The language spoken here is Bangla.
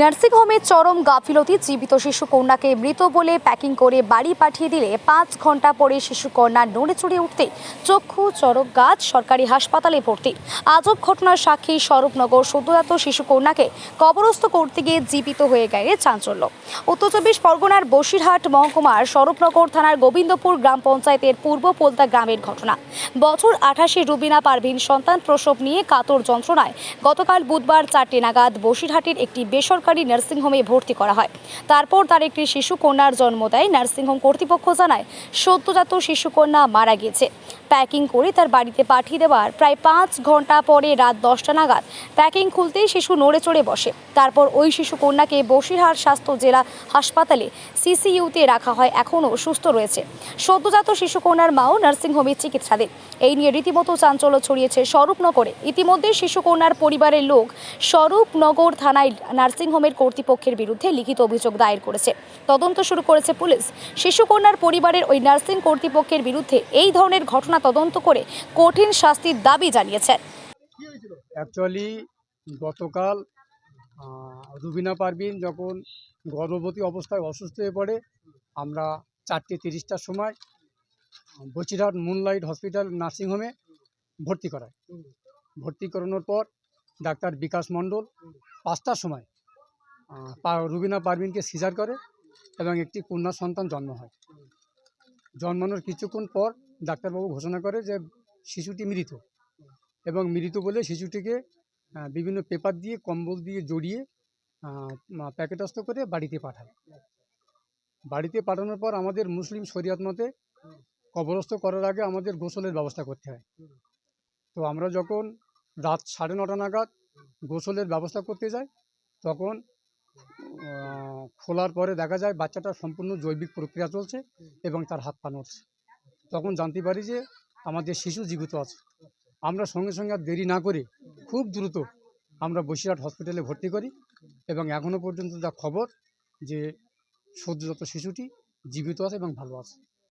নার্সিংহোমে চরম গাফিলতি। জীবিত শিশু কন্যাকে মৃত বলে প্যাকিং করে বাড়ি পাঠিয়ে দিলে 5 ঘন্টা পরে শিশু কন্যা নড়ে চড়ে উঠতে চক্ষু চরক গাছ। সরকারি হাসপাতালে ভর্তি। আজব ঘটনার সাক্ষী স্বরূপনগর। সদ্যজাত শিশু কন্যাকে কবরস্থ করতে গিয়ে জীবিত হয়ে গেছে চাঞ্চল্য। উত্তর 24 পরগনার বসিরহাট মহকুমার স্বরূপনগর থানার গোবিন্দপুর গ্রাম পঞ্চায়েতের পূর্ব পোলতা গ্রামের ঘটনা। বছর 28 রুবিনা পারভিন সন্তান প্রসব নিয়ে কাতর যন্ত্রণায় গতকাল বুধবার 4টে নাগাদ বসিরহাটের একটি বেসরকারি নার্সিংহোমে ভর্তি করা হয়। তারপর তার একটি শিশু কন্যার জন্ম দেয়। নার্সিংহোম কর্তৃপক্ষ জানায় সদ্যজাত শিশু কন্যা মারা গেছে। প্যাকিং করে তার বাড়িতে পাঠিয়ে দেওয়ার প্রায় 5 ঘন্টা পরে রাত 10টা নাগাদ প্যাকিং খুলতেই শিশু নড়ে চড়ে বসে। তারপর ওই শিশু কন্যাকে বসিরহাট স্বাস্থ্য জেলা হাসপাতালে সিসিইউতে রাখা হয়। এখনও সুস্থ রয়েছে। সদ্যজাত শিশু কন্যার মাও নার্সিংহোমে চিকিৎসাধীন। এই নিয়ে রীতিমতো চাঞ্চল্য ছড়িয়েছে স্বরূপনগরে। ইতিমধ্যে শিশু কন্যার পরিবারের লোক স্বরূপনগর থানায় নার্সিংহোমের কর্তৃপক্ষের বিরুদ্ধে লিখিত অভিযোগ দায়ের করেছে। তদন্ত শুরু করেছে পুলিশ। শিশু কন্যার পরিবারের ওই নার্সিং কর্তৃপক্ষের বিরুদ্ধে এই ধরনের ঘটনা তদন্ত করে কঠিন শাস্তির দাবি জানিয়েছেন। অ্যাকচুয়ালি গতকাল রুবিনা পারভিন যখন গর্ভবতী অবস্থায় অসুস্থ হয়ে পড়ে, আমরা 4:30টার সময় বসিরহাট মুনলাইট হসপিটাল নার্সিংহোমে ভর্তি করাই। ভর্তি করানোর পর ডাক্তার বিকাশ মণ্ডল 5টার সময় রুবিনা পারভিনকে সিজার করে এবং একটি কন্যা সন্তান জন্ম হয়। জন্মানোর কিছুক্ষণ পর ডাক্তারবাবু ঘোষণা করে যে শিশুটি মৃত, এবং মৃত বলে শিশুটিকে বিভিন্ন পেপার দিয়ে কম্বল দিয়ে জড়িয়ে প্যাকেটস্থ করে বাড়িতে পাঠায়। বাড়িতে পাঠানোর পর আমাদের মুসলিম শরিয়ত মতে কবরস্থ করার আগে আমাদের গোসলের ব্যবস্থা করতে হয়। তো আমরা যখন রাত 9:30 নাগাদ গোসলের ব্যবস্থা করতে যাই, তখন খোলার পরে দেখা যায় বাচ্চাটার সম্পূর্ণ জৈবিক প্রক্রিয়া চলছে এবং তার হাত পা নড়ছে। তখন জানতে পারি যে আমাদের শিশু জীবিত আছে। আমরা সঙ্গে সঙ্গে আর দেরি না করে খুব দ্রুত আমরা বসিরহাট হসপিটালে ভর্তি করি, এবং এখনও পর্যন্ত যা খবর যে সদ্যজাত শিশুটি জীবিত আছে এবং ভালো আছে।